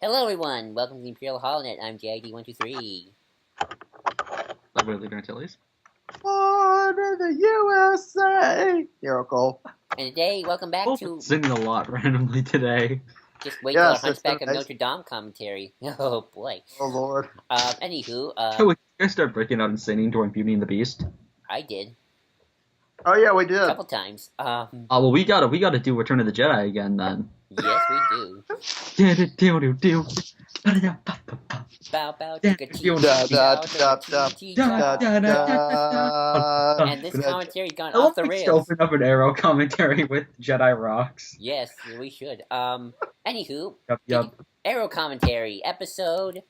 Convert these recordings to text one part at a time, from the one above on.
Hello, everyone. Welcome to the Imperial HoloNet. I'm JID123. I'm Willie Antilles. Born in the USA! Miracle. And today, welcome back to... Singing a lot randomly today. Just wait till our Yes, it's Hunchback been of amazing. Notre Dame commentary. Oh, boy. Oh, Lord. Anywho, Can we guys start breaking out and singing during Beauty and the Beast? I did. Oh, yeah, we A did. couple times. Well, we gotta do Return of the Jedi again then. Yes, we do. Bow, bow, chicka, chee, Da, da, bow, da, chicka, chee, da, bow. da. And this commentary's gone I love off the to rails. open up an Arrow commentary with Jedi Rocks. Yes, we should. Anywho, Yep. Arrow commentary, episode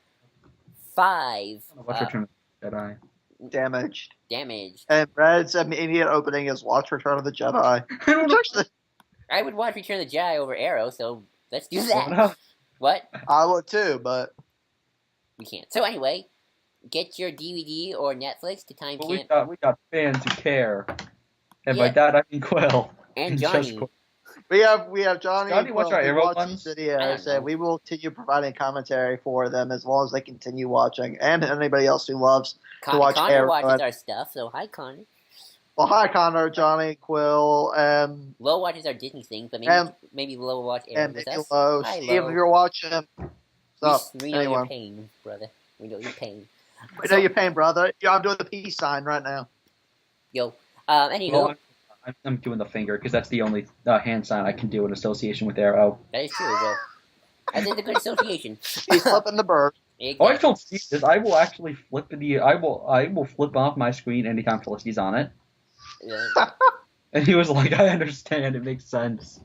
5. Watch Return of the Jedi. Damaged. Damaged. And Red's immediate opening is Watch Return of the Jedi. I don't Which know. actually, I would watch Return of the Jedi over Arrow, so let's do What that. up? What? I would too, but We can't. So anyway, get your DVD or Netflix to time But camp. we got fans who care. And by Yeah. that I mean Quill. And Just Johnny. Quill. we have Johnny. Johnny, and what's Quill our who Arrow watch ones? these I videos, don't know. and we will continue providing commentary for them as long as they continue watching, and anybody else who loves. watch Connor Arrow. watches our stuff, so hi Connor. Well, hi, Connor, Johnny, Quill, and Lo watches our Disney things, but maybe Lo will watch Arrow and with maybe us. Lo. Hi, Steve, if Lo. you're watching. So, We know your anyway. pain, brother. We know your pain. We know your pain, brother. Yeah, I'm doing the peace sign right now. Yo. Anywho, Well, I'm doing the finger because that's the only hand sign I can do in association with Arrow. that is true. Well, I think a good association. He's flipping the bird. Oh, I don't see this. I will actually flip I will flip off my screen anytime Felicity's on it. And he was like, I understand, it makes sense.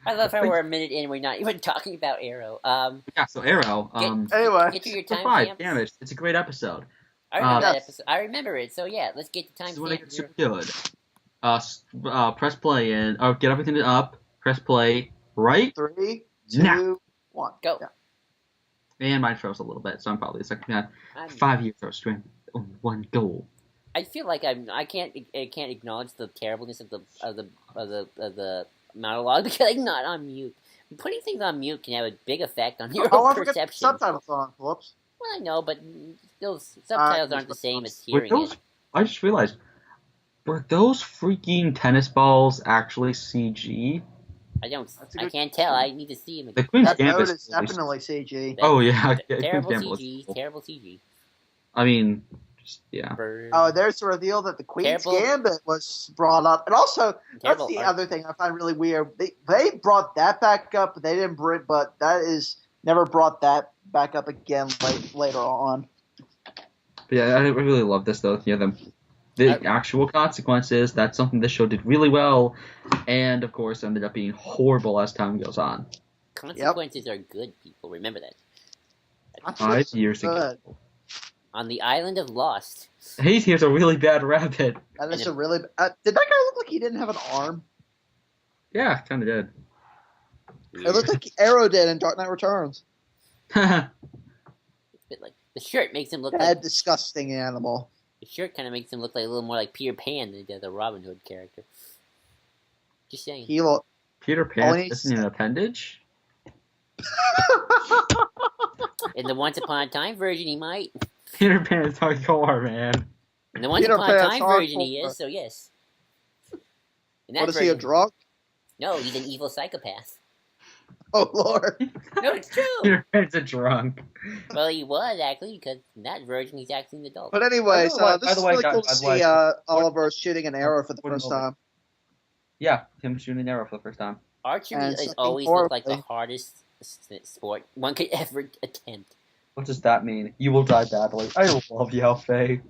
I love how we're a minute in and we're not even talking about Arrow. Yeah, so Arrow, Anyway, Get to your for time 5, camp. damn it, it's a great episode. I remember that Yes. episode. I remember it. So yeah, let's get to time This is when it camp. gets super good. Press play and get everything up, press play, right? 3, Now. 2, 1. Go. Yeah. And mine froze a little bit, so I'm probably second. I'm- 5 years of strength, only one goal. I feel like I can't acknowledge the terribleness of the monologue because I'm not on mute. Putting things on mute can have a big effect on your Oh, I forgot the perception. subtitles on. Whoops. Well, I know, but still, subtitles aren't the same as Were hearing those? it. I just realized, were those freaking tennis balls actually CG? That's a I good can't tell. I need to see them. The Queen's That note Gambit. is definitely CG. Oh yeah, Terrible Queen's Gambit was CG. cool. Terrible CG. I mean, just, yeah. Oh, there's the reveal that the Queen's Terrible- Gambit was brought up. And also, Terrible that's the art. other thing I find really weird. They brought that back up, but they didn't bring, but that is never brought that back up again later on. But yeah, I really love this though. Yeah, the actual consequences. That's something this show did really well, and of course ended up being horrible as time goes on. Consequences are good, people. Remember that. That's 5 just years good. ago. On the island of Lost. Hey, here's a really bad rabbit. That is And a really. Did that guy look like he didn't have an arm? Yeah, kind of did. It looked like Arrow did in Dark Knight Returns. But like the shirt makes him look That like disgusting animal. the shirt kind of makes him look like a little more like Peter Pan than the Robin Hood character. Just saying. He looked. Peter Pan Only- isn't an appendage. In the Once Upon a Time version, he might. Peter Pan is hardcore, man. In the Once Peter Upon a Pan's Time version, he hardcore. is. So yes. In that What is he, a version, drunk? no, he's an evil psychopath. Oh, Lord. No, it's true. Peter Pan's a drunk. Well, he was actually because in that version he's actually an adult. But anyways, By this the is way, really cool guys, to I'd see like- Oliver shooting an arrow for the Put him first over. time. Yeah, him shooting an arrow for the first time. Archery And has something always looked like the horribly. hardest sport one could ever attempt. What does that mean? You will die badly. I love Yao Fei.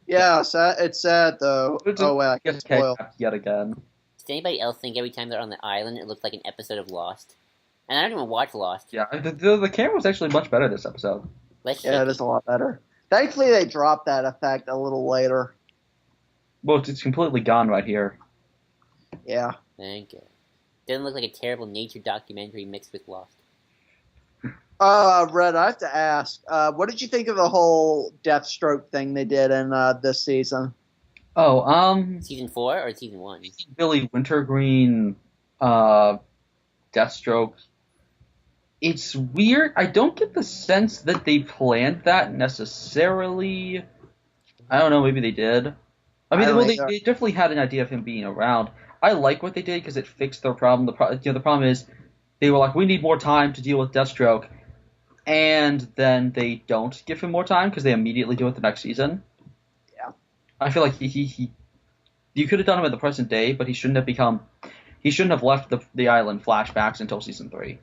Yeah, it's sad though. It's Oh, wait, I can Gets spoil. kidnapped yet again. Does anybody else think every time they're on the island it looks like an episode of Lost? And I don't even watch Lost. Yeah, the camera was actually much better this episode. Let's Yeah, it is a lot better. Thankfully, they dropped that effect a little later. Well, it's completely gone right here. Yeah. Thank you. Doesn't look like a terrible nature documentary mixed with Lost. Red, I have to ask, what did you think of the whole Deathstroke thing they did in this season? Oh, Season 4 or Season 1? Billy Wintergreen, Deathstroke. It's weird. I don't get the sense that they planned that necessarily. I don't know. Maybe they did. I mean, well, they definitely had an idea of him being around. I like what they did because it fixed their problem. The problem is they were like, we need more time to deal with Deathstroke, and then they don't give him more time because they immediately do it the next season. Yeah. I feel like you could have done him in the present day, but he shouldn't have left the island flashbacks until season 3.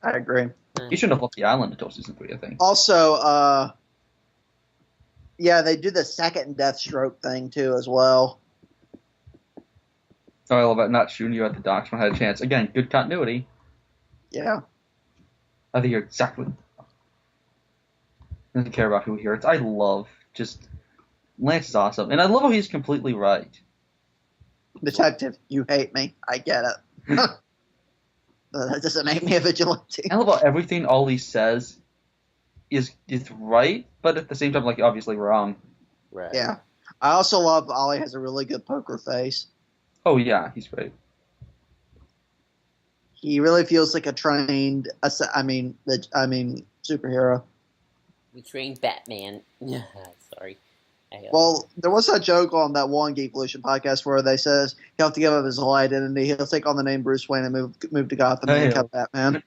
I agree. He shouldn't have left the island until season 3, I think. Also, yeah, they do the second Deathstroke thing too as well. Oh, I love it. Not shooting you at the docks when I had a chance. Again, good continuity. Yeah. I think you're exactly. Doesn't care about who he hurts. I love just Lance is awesome, and I love how he's completely right. Detective, you hate me. I get it. That doesn't make me a vigilante. I love how everything Ollie says is right, but at the same time, like, obviously wrong. Right. Yeah. I also love Ollie has a really good poker face. Oh yeah, he's great. He really feels like a trained, superhero. We trained Batman. Sorry. Well, there was that joke on that one Geekvolution podcast where they says he'll have to give up his whole identity. He'll take on the name Bruce Wayne and move to Gotham and become Batman.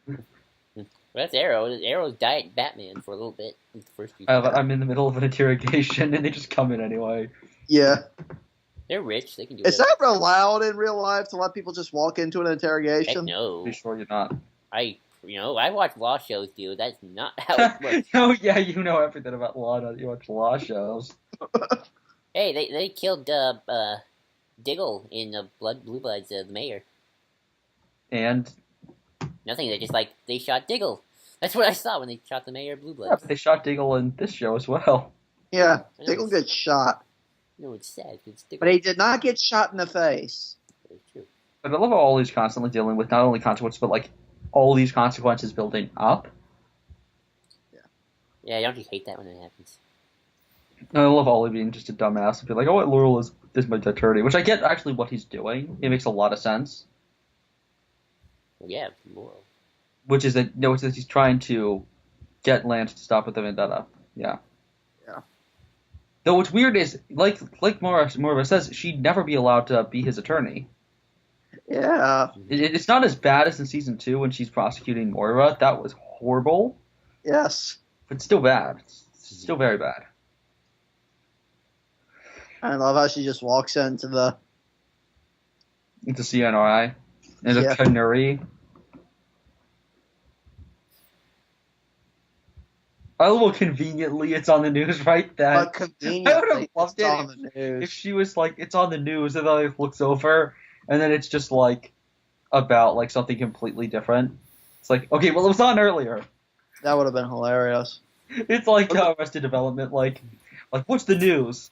Well, that's Arrow. Arrow's diet Batman for a little bit. The first few I'm in the middle of an interrogation, and they just come in anyway. Yeah. They're rich. They can do. Is that allowed in real life to let people just walk into an interrogation? Heck no. Pretty sure you're not. I watch law shows, dude. That's not how it works. Oh yeah, you know everything about law. You watch law shows. Hey, they killed Diggle in Blue Bloods, the mayor. And nothing. They shot Diggle. That's what I saw when they shot the mayor of Blue Bloods. Yeah, they shot Diggle in this show as well. Yeah, Diggle gets shot. No, it's sad. It's Diggle. But he did not get shot in the face. Very true. But I love how Ollie's constantly dealing with not only consequences, but like all these consequences building up. Yeah, don't you hate that when it happens? I love Ollie being just a dumbass and be like, oh, Laurel is my attorney, which I get actually what he's doing. It makes a lot of sense. Well, yeah, Laurel. Which is that he's trying to get Lance to stop with the vendetta. Yeah. Yeah. Though what's weird is, like Moira says, she'd never be allowed to be his attorney. Yeah. It's not as bad as in season 2 when she's prosecuting Moira. That was horrible. Yes. But still bad. It's still very bad. I love how she just walks into CNRI. And a canary. I love how conveniently it's on the news right then. But conveniently, I would have loved it's on the news. if she was like, it's on the news, and then like looks over, and then it's just like about like something completely different. It's like, okay, well, it was on earlier. That would have been hilarious. It's like Arrested Development, like what's the news?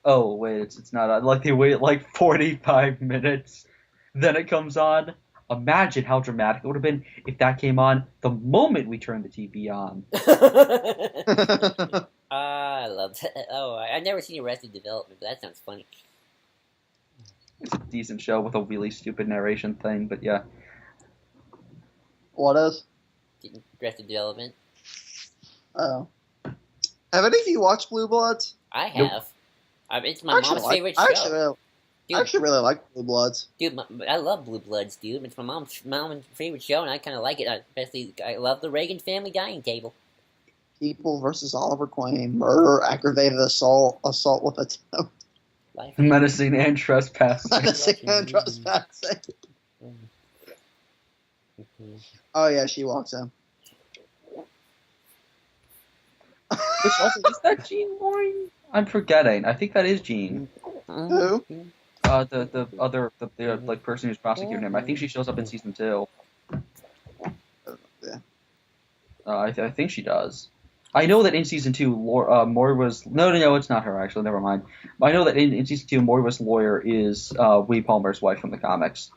Oh wait, it's not on. Like they wait like 45 minutes, then it comes on. Imagine how dramatic it would have been if that came on the moment we turned the TV on. I love that. Oh, I've never seen Arrested Development, but that sounds funny. It's a decent show with a really stupid narration thing, but yeah. What is? Arrested Development. Oh. Have any of you watched Blue Bloods? I have. It's my mom's favorite show. I actually really like Blue Bloods. Dude, I love Blue Bloods, dude. It's my mom's favorite show, and I kind of like it. Especially, I love the Reagan family dining table. People versus Oliver Queen, murder, aggravated assault with attempt. Menacing and trespassing. Menacing and trespassing. Oh yeah, she walks in. Which also, is that Jean Loring? I'm forgetting. I think that is Jean. Who? The other like person who's prosecuting him. I think she shows up in season 2. Yeah. I think she does. I know that in season 2, Moira's no, it's not her actually. Never mind. I know that in season 2, Moira's lawyer is Wee Palmer's wife from the comics,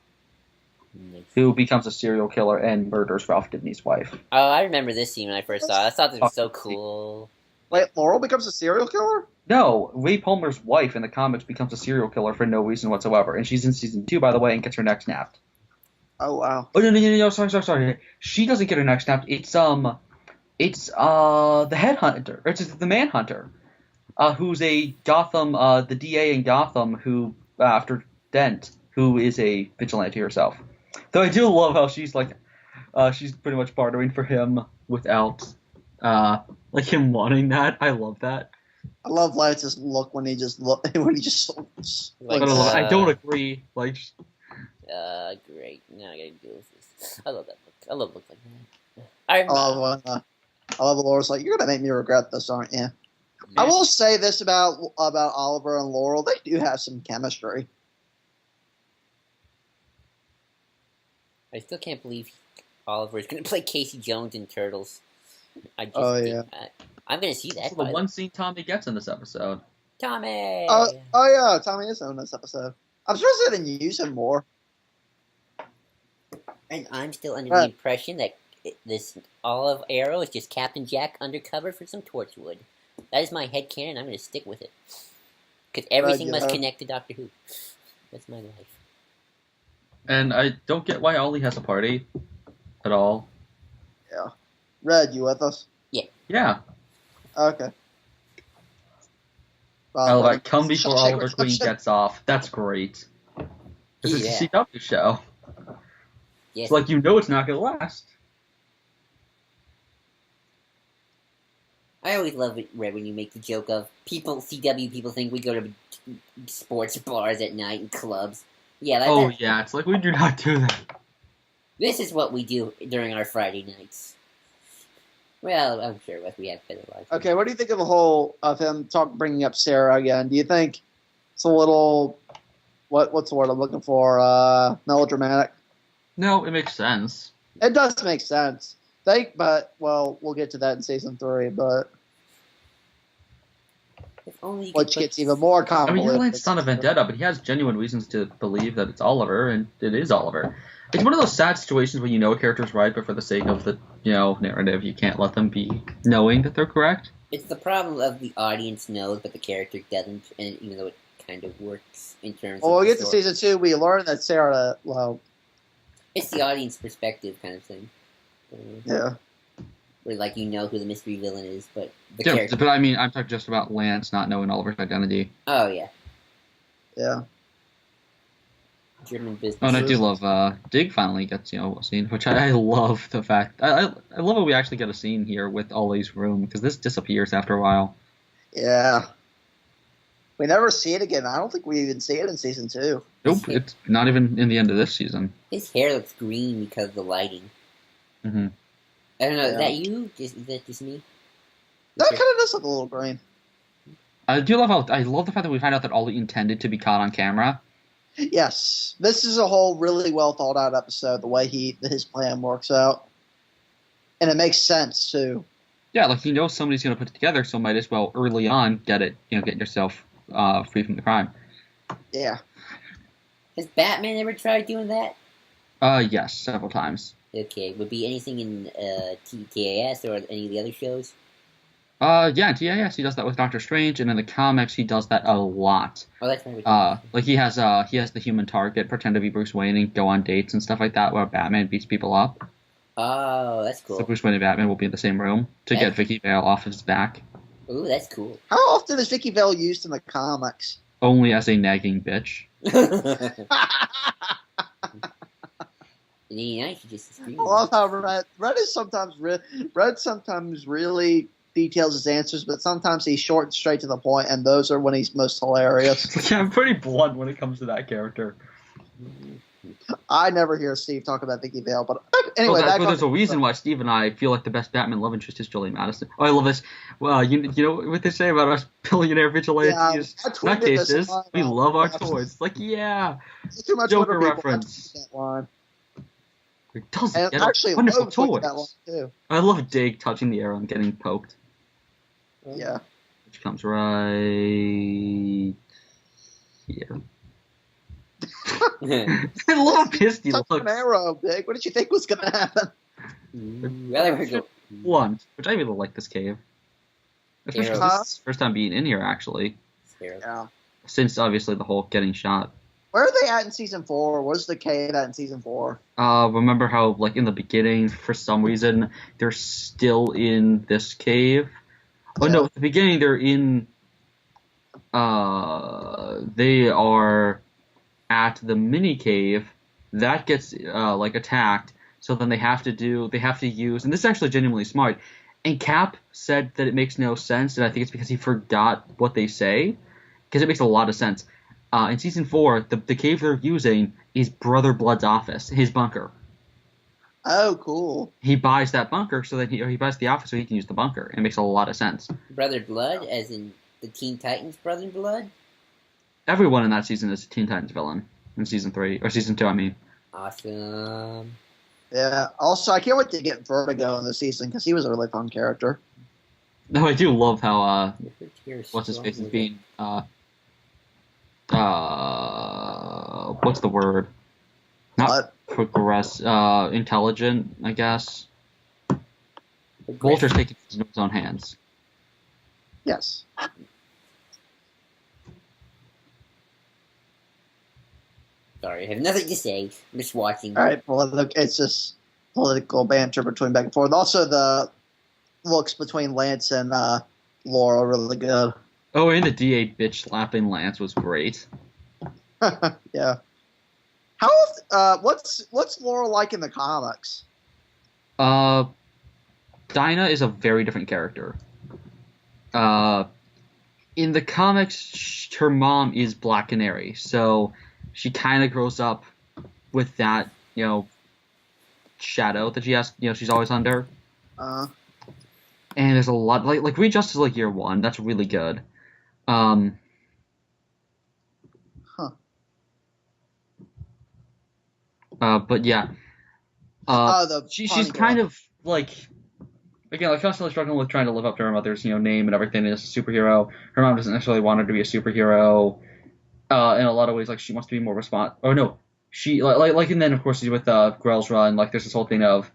who becomes a serial killer and murders Ralph Dibny's wife. Oh, I remember this scene when I first saw it. I thought this was so cool. Wait, Laurel becomes a serial killer? No, Wee Palmer's wife in the comics becomes a serial killer for no reason whatsoever, and she's in season 2, by the way, and gets her neck snapped. Oh wow. Oh no! Sorry. She doesn't get her neck snapped. It's the headhunter. It's the manhunter. Who's a Gotham, the DA in Gotham, who after Dent, who is a vigilante herself. Though I do love how she's like, she's pretty much bartering for him without, like him wanting that. I love that. I love Lance's look when he just Like, I don't agree. Like, great. Now I gotta deal with this. I love that book. I love books like that. I love Laura's like, you're gonna make me regret this, aren't you? I will say this about Oliver and Laurel. They do have some chemistry. I still can't believe Oliver is going to play Casey Jones in Turtles. I'm going to see that. The one scene Tommy gets in this episode. Tommy! Yeah, Tommy is in this episode. I'm surprised they didn't use him more. And I'm still under the impression that this Olive Arrow is just Captain Jack undercover for some Torchwood. That is my headcanon. I'm going to stick with it. Because everything must connect to Doctor Who. That's my life. And I don't get why Ollie has a party at all. Yeah. Red, you with us? Yeah. Okay. Well, like, come before Oliver Queen gets off. That's great. This is a CW show. Yes. It's like, you know it's not going to last. I always love it, Red, when you make the joke of CW people think we go to sports bars at night and clubs. Yeah, yeah, it's like we do not do that. This is what we do during our Friday nights. Well, I'm sure we have better lives. Okay, what do you think of the whole of him bringing up Sarah again? Do you think it's a little what's the word I'm looking for? Melodramatic? No, it makes sense. It does make sense. We'll get to that in season 3, but which gets even more convoluted. I mean, he relates Son of Vendetta, but he has genuine reasons to believe that it's Oliver, and it is Oliver. It's one of those sad situations where you know a character's right, but for the sake of the narrative, you can't let them be knowing that they're correct. It's the problem of the audience knows, but the character doesn't, and even though it kind of works in terms of we'll get to season 2, we learn that Sarah, it's the audience perspective kind of thing. Yeah. Where, like, you know who the mystery villain is, but the Yeah, character... but I mean, I'm talking just about Lance not knowing Oliver's identity. Oh, yeah. Yeah. German business. Oh, and I do love, Dig finally gets, a scene, which I love the fact... I love that we actually get a scene here with Ollie's room, because this disappears after a while. Yeah. We never see it again. I don't think we even see it in season 2. Nope, it's not even in the end of this season. His hair looks green because of the lighting. Mm-hmm. I don't know, is that you? Is that just me? That kind of does look a little green. I love the fact that we find out that Ollie intended to be caught on camera. Yes. This is a whole really well thought out episode, the way his plan works out. And it makes sense, too. Yeah, like, somebody's going to put it together, so might as well early on get yourself free from the crime. Yeah. Has Batman ever tried doing that? Yes, several times. Okay, would be anything in TAS or any of the other shows? Yeah, in TAS he does that with Doctor Strange, and in the comics he does that a lot. Oh, that's right. Like he has the Human Target pretend to be Bruce Wayne and go on dates and stuff like that, where Batman beats people up. Oh, that's cool. So Bruce Wayne and Batman will be in the same room to get Vicky Vale off his back. Ooh, that's cool. How often is Vicky Vale used in the comics? Only as a nagging bitch. I love how Red sometimes really details his answers, but sometimes he's short and straight to the point, and those are when he's most hilarious. Yeah, I'm pretty blunt when it comes to that character. I never hear Steve talk about Vicky Vale, but anyway, there's a reason why Steve and I feel like the best Batman love interest is Julie Madison. Oh, I love this. Well, you know what they say about us billionaire vigilantes? Not cases. We love our toys. Like, yeah. Too much Joker reference. That line. It doesn't and get actually wonderful toys. That line too. I love Dig touching the arrow and getting poked. Yeah. Which comes right here. I love pissed he looks. An arrow, Dig. What did you think was going to happen? Blunt, which I really like this cave. Especially this is his first time being in here, actually. Yeah. Since, obviously, the whole getting shot Where are they at in season 4? Where's the cave at in season 4? Remember how, like, in the beginning, for some reason, they're still in this cave? Oh, Yeah. no, at the beginning, they're in... they are at the mini cave. That gets, like, attacked. So then they have to use... And this is actually genuinely smart. And Cap said that it makes no sense, and I think it's because he forgot what they say. Because it makes a lot of sense. In season 4, the cave they're using is Brother Blood's office, his bunker. Oh, cool. He buys that bunker so that he buys the office so he can use the bunker. It makes a lot of sense. Brother Blood, as in the Teen Titans Brother Blood? Everyone in that season is a Teen Titans villain in season 3, or season 2, I mean. Awesome. Yeah. Also, I can't wait to get Vertigo in this season because he was a really fun character. No, I do love how, what's his face is being, what's the word? Not progress, intelligent, I guess. Walter's taking it into his own hands. Yes. Sorry, I have nothing to say. I'm just watching. All right. Well, it's just political banter between back and forth. Also, the looks between Lance and Laura are really good. Oh, and the DA bitch slapping Lance was great. Yeah. How? What's Laura like in the comics? Dinah is a very different character. In the comics, her mom is Black Canary, so she kind of grows up with that, shadow that she has, she's always under. And there's a lot, like Read Justice like Year 1, that's really good. But yeah. She's kind of like, again, like constantly struggling with trying to live up to her mother's, name and everything as a superhero. Her mom doesn't necessarily want her to be a superhero. In a lot of ways, like she wants to be more Oh no, she and then of course she's with Grell's Run. Like there's this whole thing of,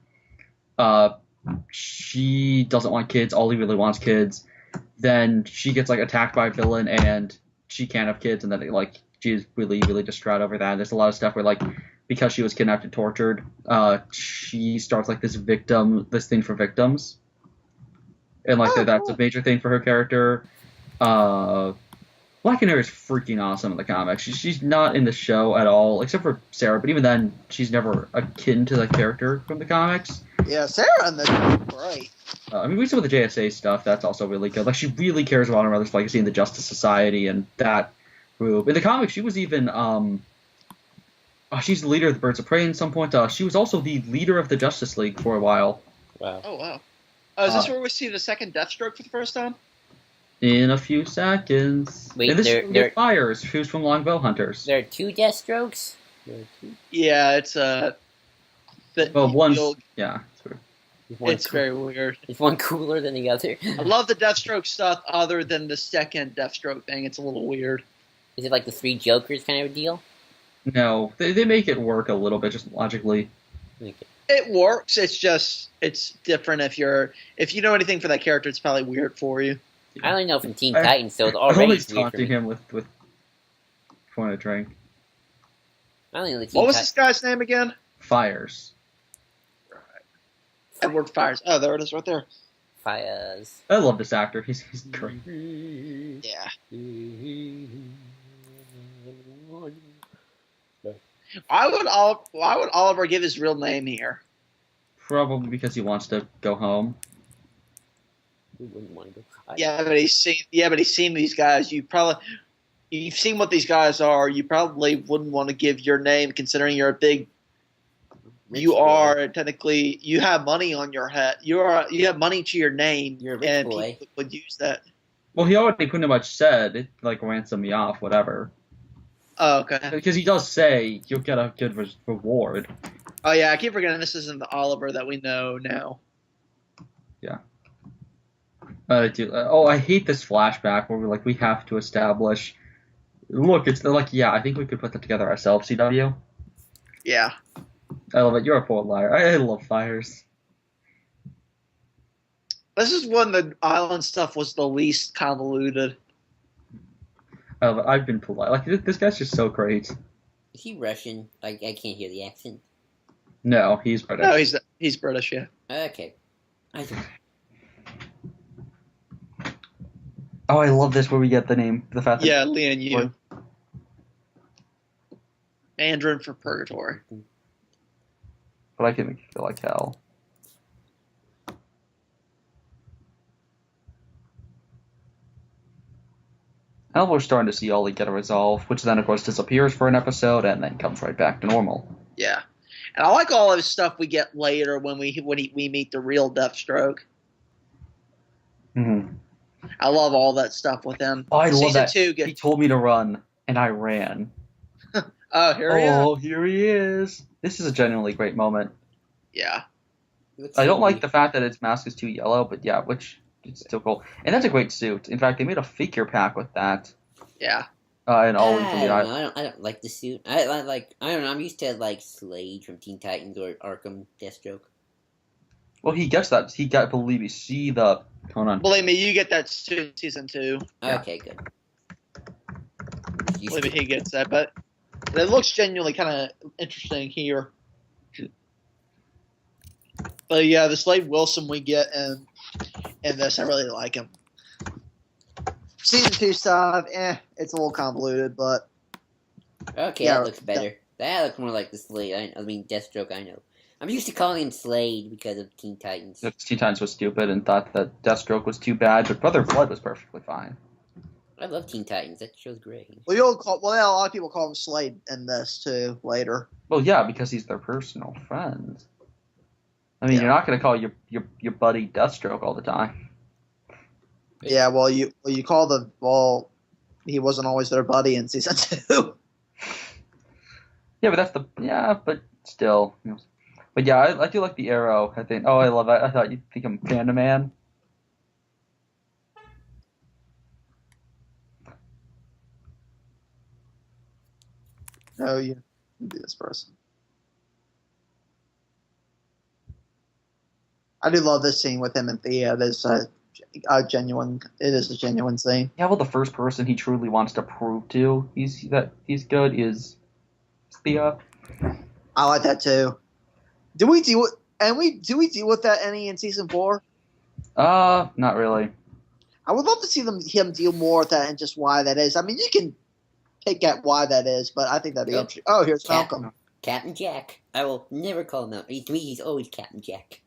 she doesn't want kids. Ollie really wants kids. Then she gets like attacked by a villain and she can't have kids, and then she's really really distraught over that. There's a lot of stuff where because she was kidnapped and tortured, she starts this thing for victims, and that's a major thing for her character. Black Canary is freaking awesome in the comics. She's not in the show at all, except for Sarah, but even then, she's never akin to the character from the comics. Yeah, Sarah in the show is great. We see with the JSA stuff, that's also really good. She really cares about her mother's legacy in the Justice Society and that group. In the comics, she was even, she's the leader of the Birds of Prey at some point. She was also the leader of the Justice League for a while. Wow. Oh, wow. Is this where we see the second Deathstroke for the first time? In a few seconds. Wait, and this is Fires, who's from Longbow Hunters. There are 2 Deathstrokes? Yeah, it's one. Yeah, it's very weird. Is one cooler than the other? I love the Deathstroke stuff other than the second Deathstroke thing. It's a little weird. Is it like the 3 Jokers kind of a deal? No, they make it work a little bit, just logically. Okay. It works, it's different if you know anything for that character, it's probably weird for you. I only know from Teen Titans, so it's already I'm weird taunting him with pouring a drink. I only know the Teen What was this guy's name again? Fires. Edward Fires. Oh, there it is right there. Fires. I love this actor. He's great. Yeah. Why would Oliver give his real name here? Probably because he wants to go home. Who wouldn't want to go? Yeah, but he's seen these guys. You've seen what these guys are. You probably wouldn't want to give your name, considering you're a big. You are technically, you have money on your head. You have money to your name, You're a rich and boy. people would use that. Well, he already pretty much said, ransom me off, whatever. Oh, okay. Because he does say you'll get a good reward. Oh yeah, I keep forgetting this isn't the Oliver that we know now. Yeah. I hate this flashback where we have to establish. Look, it's I think we could put that together ourselves, CW. Yeah. I love it. You're a poor liar. I love Fires. This is when the island stuff was the least convoluted. I love it. I've been polite. This guy's just so great. Is he Russian? I can't hear the accent. No, he's British. No, he's British. Yeah. Okay. I think. Oh, I love this where we get the name, the fact that Yeah, Lian Yu. Mandarin for purgatory. but I can make you feel like hell. Now we're starting to see Ollie get a resolve, which then of course disappears for an episode and then comes right back to normal. Yeah, and I like all of his stuff we get later when we meet the real Deathstroke. Mm-hmm. I love all that stuff with him. Oh, I love that. Season 2 He told me to run, and I ran. Oh, here he is. Oh, here he is. This is a genuinely great moment. Yeah. I don't like the fact that its mask is too yellow, but yeah, which it's still cool. And that's a great suit. In fact, they made a figure pack with that. Yeah. And all I don't like the suit. I don't know. I'm used to like Slade from Teen Titans or Arkham Deathstroke. Well, he gets that. Believe me, see the. Hold on. Believe me, you get that soon in season 2. Yeah. Okay, good. Believe me, he gets that, but it looks genuinely kind of interesting here. But yeah, the Slade Wilson we get in this, I really like him. Season 2 stuff, it's a little convoluted, but Okay, yeah, that looks better. That looks more like the Slade. I mean, Deathstroke. I know. I'm used to calling him Slade because of Teen Titans. Teen Titans was stupid and thought that Deathstroke was too bad, but Brother Blood was perfectly fine. I love Teen Titans. That show's great. a lot of people call him Slade in this too later. Well, yeah, because he's their personal friend. I mean, Yeah. you're not going to call your buddy Deathstroke all the time. Yeah, you call he wasn't always their buddy in season 2. Yeah, but still. You know. But yeah, I do like the arrow. I think. Oh, I love it. I thought you'd think I'm Panda Man. Oh, you can be this person. I do love this scene with him and Thea. There's a genuine. It is a genuine scene. Yeah, well, the first person he truly wants to prove to he's good is Thea. I like that too. Do we deal with that any in season 4? Not really. I would love to see him deal more with that and just why that is. I mean, you can pick at why that is, but I think that'd be interesting. Oh, here's Malcolm. Captain Jack. I will never call him out. To me, he's always Captain Jack.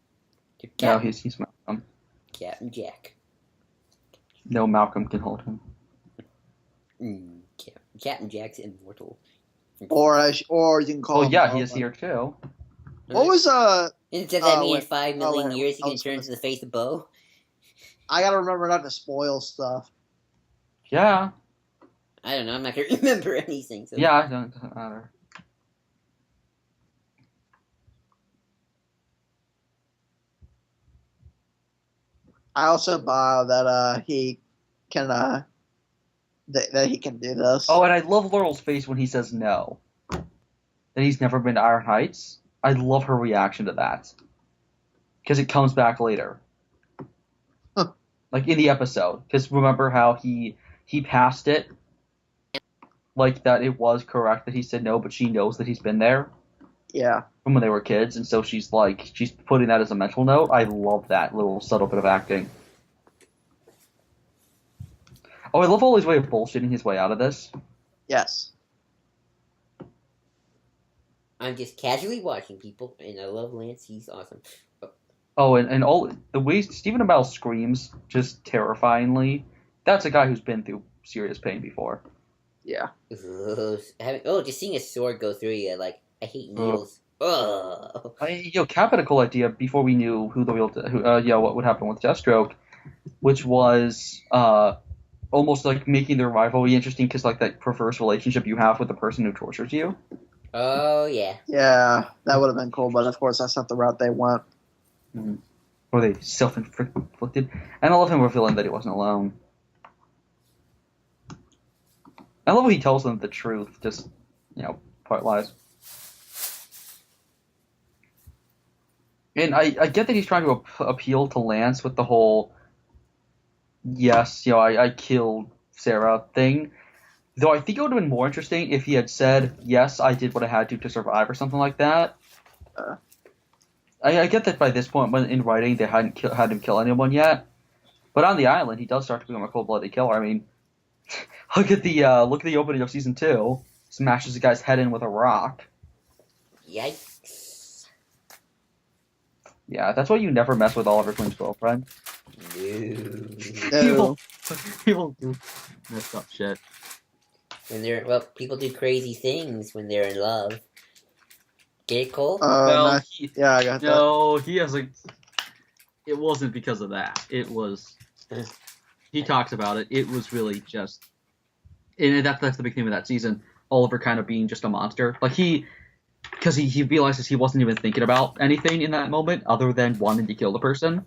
No, he's Malcolm. Captain Jack. No, Malcolm can hold him. Captain Jack's immortal. Or you can call. Oh him yeah, he is here too. What was Instead of that me in wait. 5 million wait. years, he can turn to the face of Bo. I gotta remember not to spoil stuff. Yeah. I don't know. I'm not gonna remember anything. So. Yeah, it doesn't matter. I also buy that he can that he can do this. Oh, and I love Laurel's face when he says no. That he's never been to Iron Heights. I love her reaction to that. Because it comes back later. Huh. Like in the episode. Because remember how he passed it? Like that it was correct that he said no, but she knows that he's been there. Yeah. From when they were kids, and so she's putting that as a mental note. I love that little subtle bit of acting. Oh, I love Ollie's way of bullshitting his way out of this. Yes. I'm just casually watching people, and I love Lance. He's awesome. Oh, and all the way Stephen Amell screams just terrifyingly. That's a guy who's been through serious pain before. Yeah. Just seeing a sword go through you, like, I hate needles. Ugh. Cap had a cool idea before we knew what would happen with Deathstroke, which was almost like making their rivalry interesting because like that perverse relationship you have with the person who tortures you. Oh yeah. Yeah, that would have been cool, but of course that's not the route they went. Mm-hmm. Or they self-inflicted. And I love him revealing that he wasn't alone. I love when he tells them the truth, just part lies. And I get that he's trying to appeal to Lance with the whole, yes, I killed Sarah thing. Though I think it would have been more interesting if he had said, yes, I did what I had to survive or something like that. I get that by this point, when in writing, they hadn't had him kill anyone yet. But on the island, he does start to become a cold-blooded killer. I mean, look at the opening of season 2. Smashes the guy's head in with a rock. Yikes. Yeah, that's why you never mess with Oliver Queen's girlfriend. No. People do messed up shit. People do crazy things when they're in love. Get it, Cole? Well, yeah, I got that. No, he has a... It wasn't because of that. It was... He talks about it. It was really just... And that's the big theme of that season. Oliver kind of being just a monster. Like, because he realizes he wasn't even thinking about anything in that moment other than wanting to kill the person.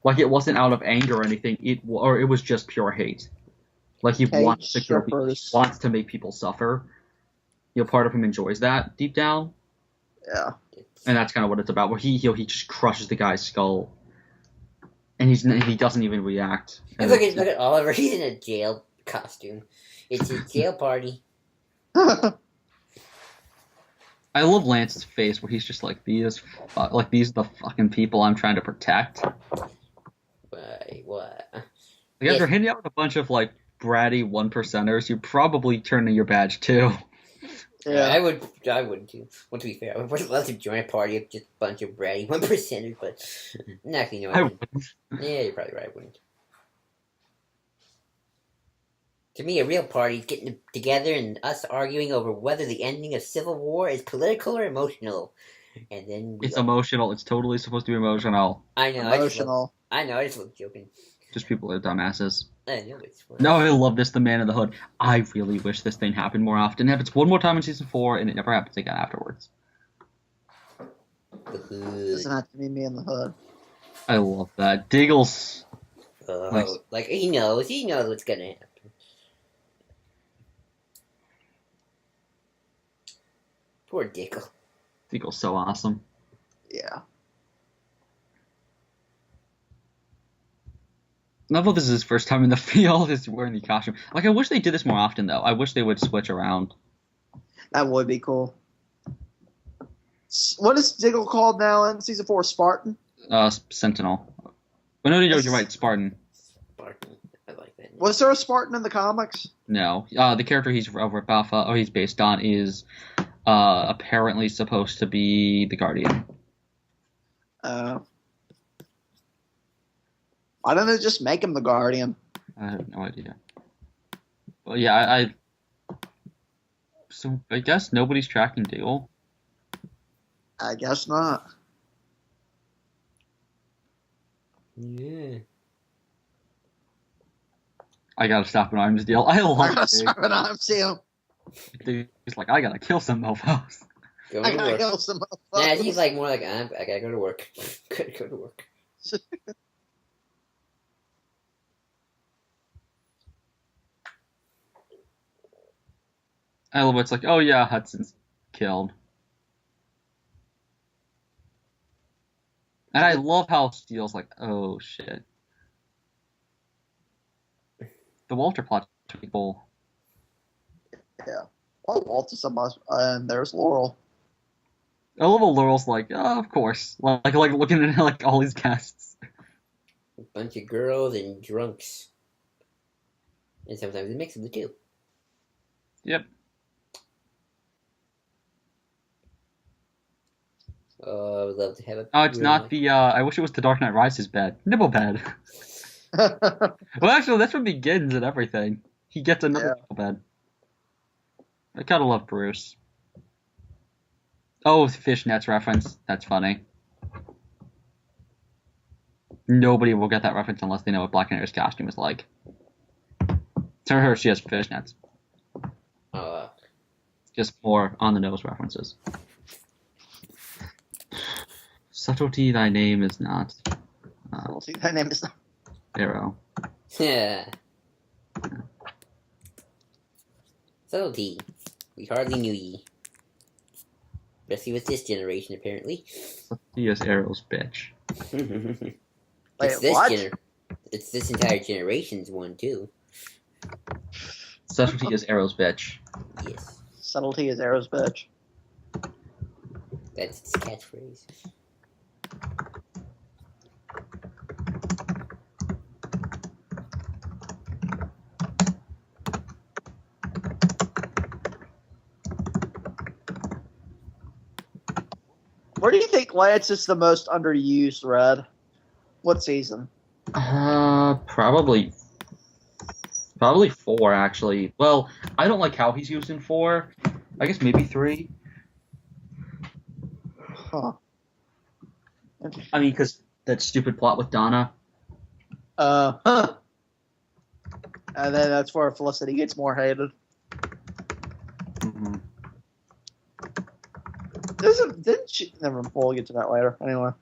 Like, it wasn't out of anger or anything. It was just pure hate. Like, he wants to kill people. He wants to make people suffer. Part of him enjoys that deep down. Yeah. And that's kind of what it's about, where he just crushes the guy's skull. And he doesn't even react. Look at Oliver. He's in a jail costume. It's his jail party. I love Lance's face, where he's just like, these are the fucking people I'm trying to protect. Why? What? Like, after hitting out with a bunch of, like, bratty one-percenters, you're probably turning your badge, too. Yeah. I would too. Well, to be fair, I would love to join a party of just a bunch of bratty 1%ers, but actually, no, I wouldn't. Yeah, you're probably right, I wouldn't. To me, a real party is getting together and us arguing over whether the ending of Civil War is political or emotional. And then it's emotional. It's totally supposed to be emotional. I know. Emotional. I just love joking. Just people are dumbasses. I know it's fun. No, I love this, the Man in the Hood. I really wish this thing happened more often. It happens one more time in season 4, and it never happens again afterwards. The Hood. Doesn't have to be me in the hood. I love that. Diggle's... Like, he knows what's gonna happen. Poor Diggle. Diggle's so awesome. Yeah. I love this is his first time in the field, is wearing the costume. Like, I wish they did this more often, though. I wish they would switch around. That would be cool. What is Diggle called now in season 4? Spartan? Sentinel. But no, you're right, Spartan. Spartan. I like that name. Was there a Spartan in the comics? No. The character he's based on is apparently supposed to be the Guardian. Why don't they just make him the Guardian? I have no idea. Well, yeah, So, I guess nobody's tracking Diggle. I guess not. Yeah. I gotta stop an arms deal. I love it. Stop an arms deal. He's like, I gotta kill some mofos. I gotta kill some mofos. Yeah, he's like more like, I gotta go to work. Gotta go to work. I love it. It's like, oh yeah, Hudson's killed. And I love how Steele's like, oh shit. The Walter plot people. Yeah. Well, Walter's a must, and there's Laurel. I love how Laurel's like, oh, of course. Like looking at like all these guests. A bunch of girls and drunks. And sometimes a mix of the two. Yep. Oh, I would love to have a... Oh, it's not the, I wish it was the Dark Knight Rises bed. Nibble bed. Well, actually, that's what begins and everything. He gets another nibble bed. I kinda love Bruce. Oh, fishnets reference. That's funny. Nobody will get that reference unless they know what Black Canary costume is like. To her, she has fishnets. Just more on-the-nose references. Subtlety, thy name is not. Subtlety, thy name is not. Arrow. Yeah. Subtlety. We hardly knew ye. Especially with this generation, apparently. Subtlety is Arrow's bitch. Wait, what? It's this entire generation's one, too. Subtlety is Arrow's bitch. Yes. Subtlety is Arrow's bitch. That's his catchphrase. Where do you think Lance is the most underused, Red? What season? Probably 4, actually. Well, I don't like how he's used in 4. I guess maybe 3. Huh. I mean, because that stupid plot with Donna. Huh. And then that's where Felicity gets more hated. Mm-hmm. Didn't she? Never mind. We'll get to that later. Anyway.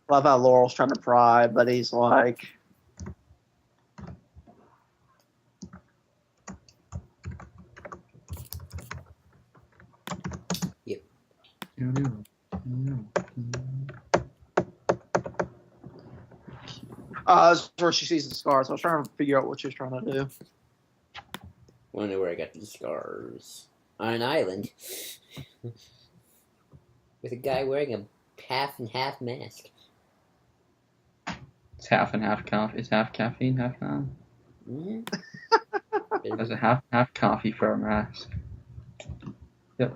Love how Laurel's trying to pry, but he's like... Yep. That's where she sees the scars. I was trying to figure out what she was trying to do. Wonder where I got these scars. On an island. With a guy wearing a half and half mask. It's half and half coffee. It's half caffeine, half non. Mm-hmm. There's a half coffee for a mask. Yep.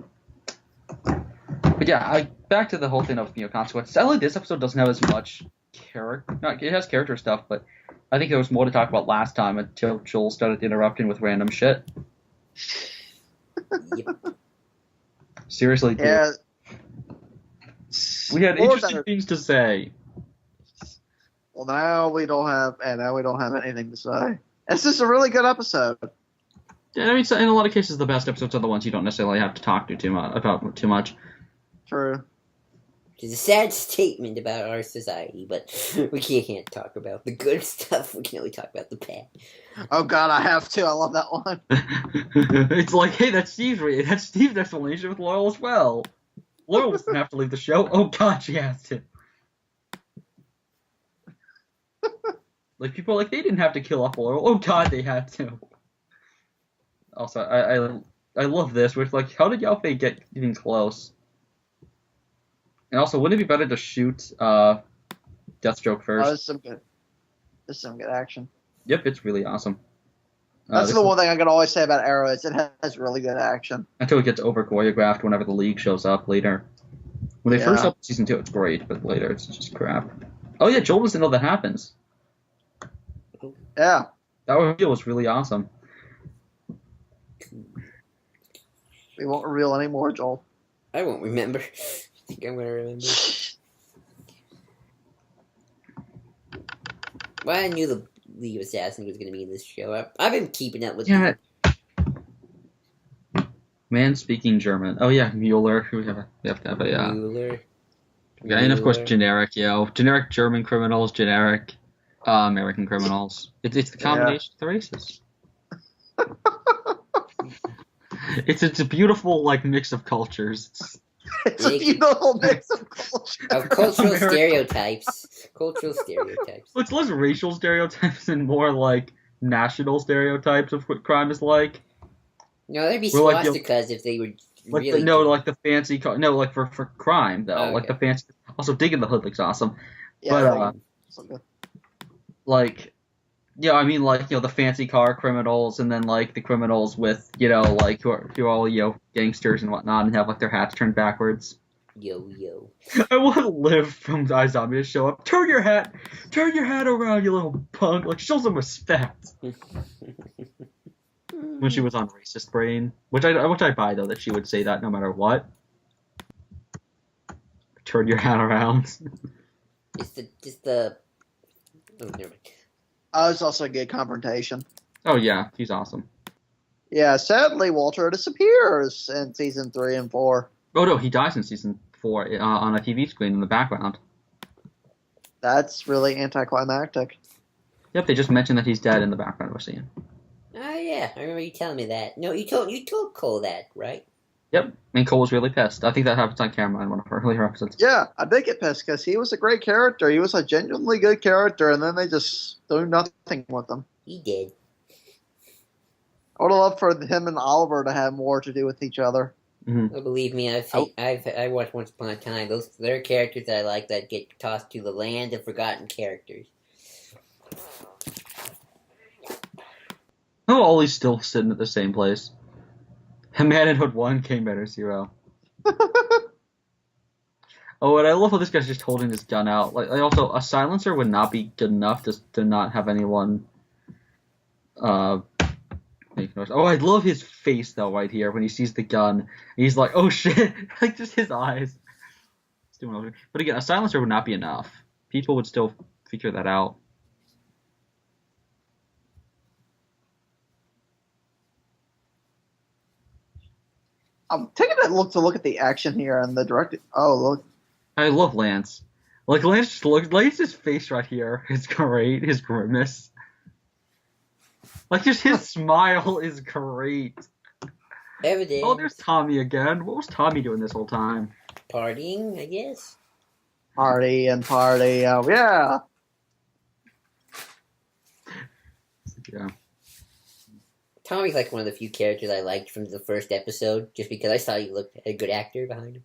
But yeah, back to the whole thing of consequences. Sadly, this episode doesn't have as much character. It has character stuff, but I think there was more to talk about last time until Joel started interrupting with random shit. Yep. Seriously, dude. Yeah. We had interesting things to say. Well, now we don't have anything to say. This is a really good episode. Yeah, I mean, in a lot of cases, the best episodes are the ones you don't necessarily have to talk to too much. True. It's a sad statement about our society, but we can't talk about the good stuff. We can only talk about the bad. Oh God, I have to. I love that one. It's like, hey, that's Steve's explanation with Laurel as well. Laurel doesn't have to leave the show. Oh God, she has to. Like, people are like, they didn't have to kill off Laurel. Oh God, they had to. Also, I love this, where it's like, how did Yao Fei get even close? And also, wouldn't it be better to shoot Deathstroke first? This is some good action. Yep, it's really awesome. That's the one thing I can always say about Arrow is it has really good action. Until it gets over choreographed whenever the League shows up later. When they first open season 2, it's great, but later it's just crap. Oh yeah, Joel doesn't know that happens. Yeah. That reveal was really awesome. We won't reveal anymore, Joel. I won't remember. I think I'm gonna remember. Well, I knew the League of Assassins was gonna be in this show. I've been keeping up with. Yeah. Man speaking German. Oh yeah, Mueller. We have to have a Mueller. Yeah, and of course generic. Generic German criminals, generic American criminals. It's the combination of the races. It's a beautiful mix of cultures. It's a beautiful mix of cultures. Of cultural stereotypes. Cultural stereotypes. It's less racial stereotypes and more like national stereotypes of what crime is like. No, there'd be swastikas if they were really. The fancy for crime though. Okay. Like the fancy. Also, Dig in the Hood looks awesome. Yeah, I mean, the fancy car criminals, and then the criminals with who are all gangsters and whatnot, and have their hats turned backwards. Yo. I want to live from iZombie to show up. Turn your hat around, you little punk. Show some respect. When she was on Racist Brain, which I buy though, that she would say that no matter what. Turn your hat around. Oh, never mind. It's also a good confrontation. Oh yeah, he's awesome. Yeah, sadly, Walter disappears in season 3 and 4. Oh no, he dies in season 4 on a TV screen in the background. That's really anticlimactic. Yep, they just mentioned that he's dead in the background of a scene. Oh yeah, I remember you telling me that. No, you told Cole that, right? Yep, and Cole was really pissed. I think that happens on camera in one of our earlier episodes. Yeah, I did get pissed because he was a great character. He was a genuinely good character, and then they just do nothing with him. He did. I would have loved for him and Oliver to have more to do with each other. Mm-hmm. Well, believe me, I watched Once Upon a Time. There are characters that I like that get tossed to the land of forgotten characters. Oh, Ollie's still sitting at the same place. Man in Hood 1 came better 0. Oh, and I love how this guy's just holding his gun out. Like also, a silencer would not be good enough to not have anyone make noise. Oh, I love his face though right here when he sees the gun. He's like, oh shit, like just his eyes. But again, a silencer would not be enough. People would still figure that out. I'm taking a look at the action here and the director. Oh, look. I love Lance. Like Lance just looks. Lance's face right here is great. His grimace. Like just his smile is great. Evidence. Oh, there's Tommy again. What was Tommy doing this whole time? Partying, I guess. Party. Oh, yeah. Yeah. Tommy's like one of the few characters I liked from the first episode, just because I saw he looked a good actor behind him.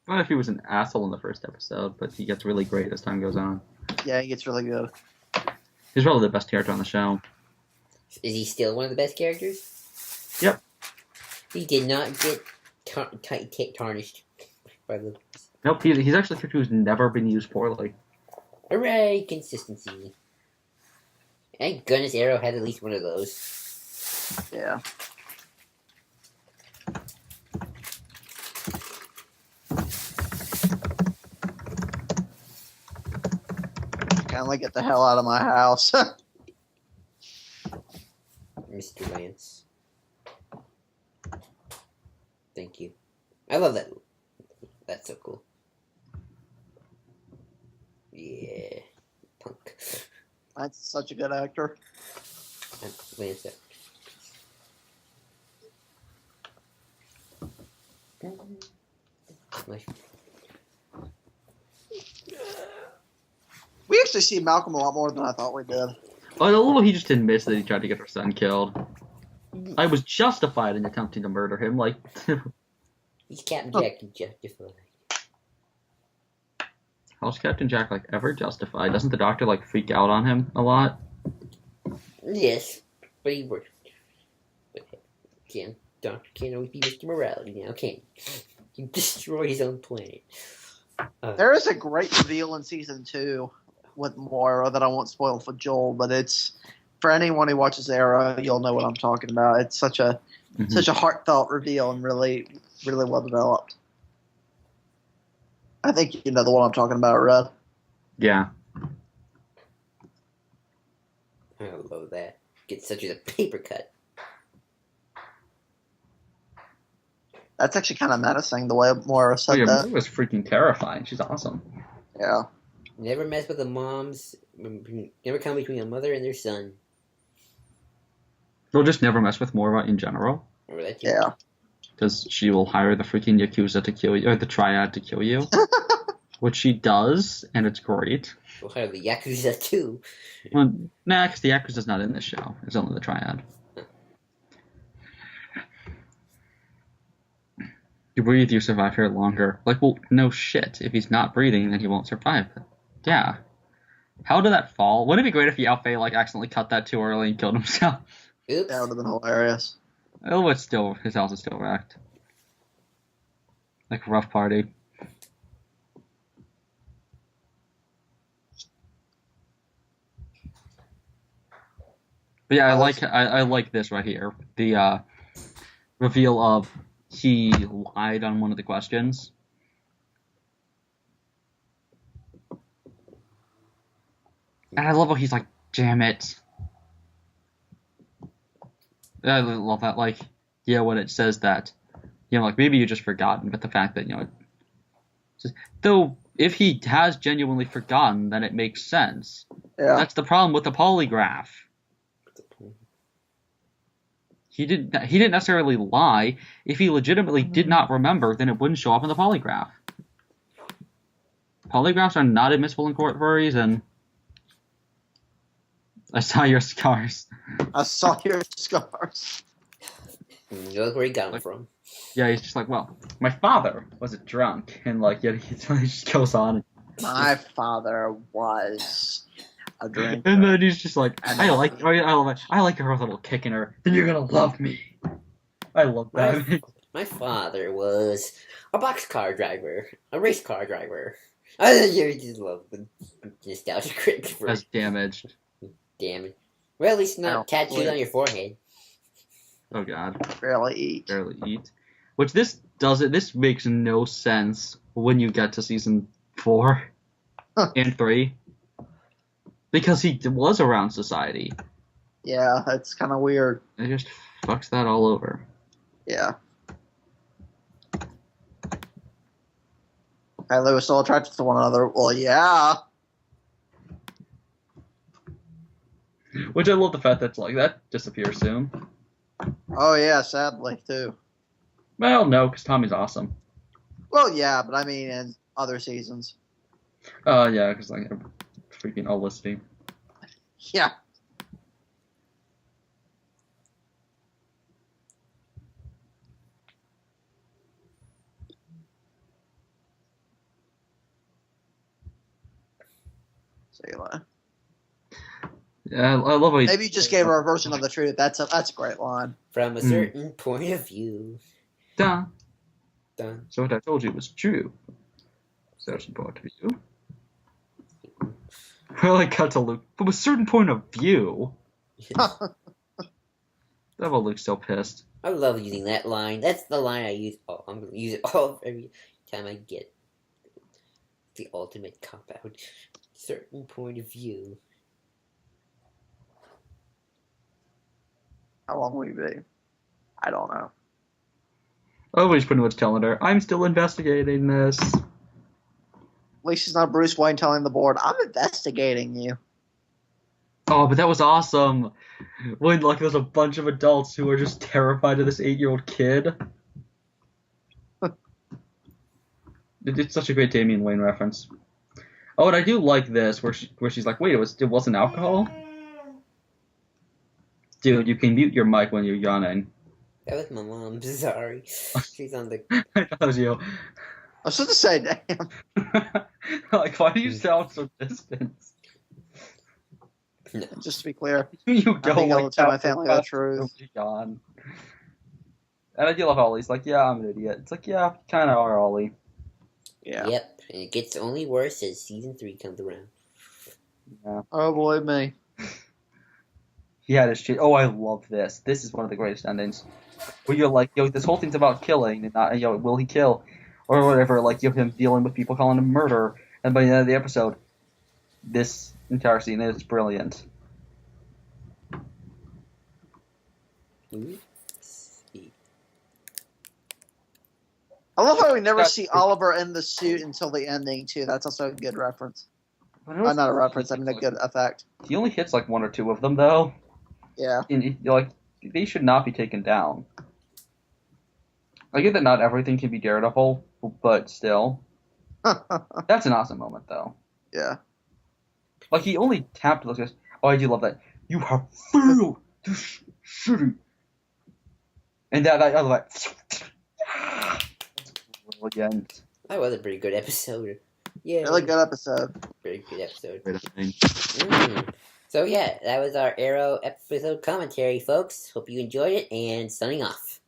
I don't know if he was an asshole in the first episode, but he gets really great as time goes on. Yeah, he gets really good. He's probably the best character on the show. Is he still one of the best characters? Yep. He did not get tarnished by the... Nope, he's actually a character who's never been used poorly. Hooray, consistency. Thank goodness Arrow had at least one of those. Yeah. Kindly get the hell out of my house. Mr. Lance. Thank you. I love that. That's so cool. Yeah. Punk. That's such a good actor. Lance. We actually see Malcolm a lot more than I thought we did. Oh, a little he just admits that he tried to get her son killed. I was justified in attempting to murder him, like... He's Captain Jack and justified. How's Captain Jack, like, ever justified? Doesn't the Doctor, like, freak out on him a lot? Yes, but he worked. But Doctor can't always be Mr. Morality now, can he? He destroyed his own planet. There is a great reveal in season 2 with Moira that I won't spoil for Joel, but it's for anyone who watches Arrow, you'll know what I'm talking about. It's such a heartfelt reveal and really, really well developed. I think you know the one I'm talking about, Red. Yeah. I love that. Get such as a paper cut. That's actually kind of menacing the way Moira said that. Moira was freaking terrifying. She's awesome. Yeah. Never mess with the moms. Never come between a mother and their son. We'll just never mess with Moira in general. Yeah. Because she will hire the freaking Yakuza to kill you, or the Triad to kill you. Which she does, and it's great. We'll hire the Yakuza too. Well, nah, because the Yakuza's not in this show. It's only the Triad. You breathe, you survive here longer. Like, well, no shit. If he's not breathing, then he won't survive. Yeah. How did that fall? Wouldn't it be great if Yao Fei, like, accidentally cut that too early and killed himself? Oops. That would have been hilarious. Oh, but still, his house is still wrecked. Like, rough party. But yeah, I like this right here. The reveal of he lied on one of the questions. And I love how he's like, damn it. I love that, like, yeah, when it says that, you know, like, maybe you just forgotten, but the fact that, you know, though, if he has genuinely forgotten, then it makes sense. Yeah. That's the problem with the polygraph. he didn't necessarily lie. If he legitimately did not remember, then it wouldn't show up in the polygraph. Polygraphs are not admissible in court for a reason. I saw your scars. I saw your scars. Look where he got them from. Yeah, he's just like, well, my father was a drunk, and like, yeah, he just goes on. My father was a drinker. And then he's just like, I like her little kick in her. Then you're gonna love me. I love that. My father was a boxcar driver, a race car driver. I just love the nostalgia crit. That's damaged. Damn it. Well, at least not tattooed on your forehead. Oh god. Barely eat. Barely eat. Which this makes no sense when you get to season 4 and 3. Because he was around society. Yeah, that's kind of weird. It just fucks that all over. Yeah. And they were still attracted to one another. Well, yeah. Which I love the fact that like that disappears soon. Oh, yeah, sadly, too. Well, no, because Tommy's awesome. Well, yeah, but I mean in other seasons. Yeah, because like freaking Olisty. Yeah. Sayla. Yeah, I love how he... Maybe you just gave her a version of the truth. That's a great line. From a certain point of view. Dun. Dun. So what I told you was true. Certain point of view. Well, I cut to Luke. From a certain point of view. That one Luke's so pissed. I love using that line. That's the line I use. Oh, I'm going to use it every time I get the ultimate cop-out. Certain point of view. How long will you be? I don't know. Oh, he's pretty much telling her, I'm still investigating this. At least it's not Bruce Wayne telling the board, I'm investigating you. Oh, but that was awesome. When, like, there's a bunch of adults who are just terrified of this 8-year-old kid. It's such a great Damian Wayne reference. Oh, and I do like this, where she's like, wait, it wasn't alcohol? Dude, you can mute your mic when you're yawning. That was my mom. Sorry. She's on the... I thought it was you. I was supposed to say, damn. Like, why do you sound so distant? No. Just to be clear, You I go think I like will tell my that family for the truth. yawn. And I do love Ollie's like, yeah, I'm an idiot. It's like, yeah, kind of are, Ollie. Yeah. Yep. And it gets only worse as season 3 comes around. Yeah. Oh boy, me. He had his shit. Oh, I love this. This is one of the greatest endings. Where you're like, yo, this whole thing's about killing, and not, yo, will he kill? Or whatever, like, you have him dealing with people calling him murder. And by the end of the episode, this entire scene is brilliant. I love how we never see Oliver in the suit until the ending, too. That's also a good reference. Not a reference, I mean a good effect. He only hits like 1 or 2 of them, though. Yeah. And, like, they should not be taken down. I get that not everything can be Daredevil, but still. That's an awesome moment, though. Yeah. Like, he only tapped those guys. Oh, I do love that. You have failed this city. And that I love that. Brilliant. That was a pretty good episode. Yeah. Really good episode. Pretty good episode. Great. So yeah, that was our Arrow episode commentary, folks. Hope you enjoyed it, and signing off.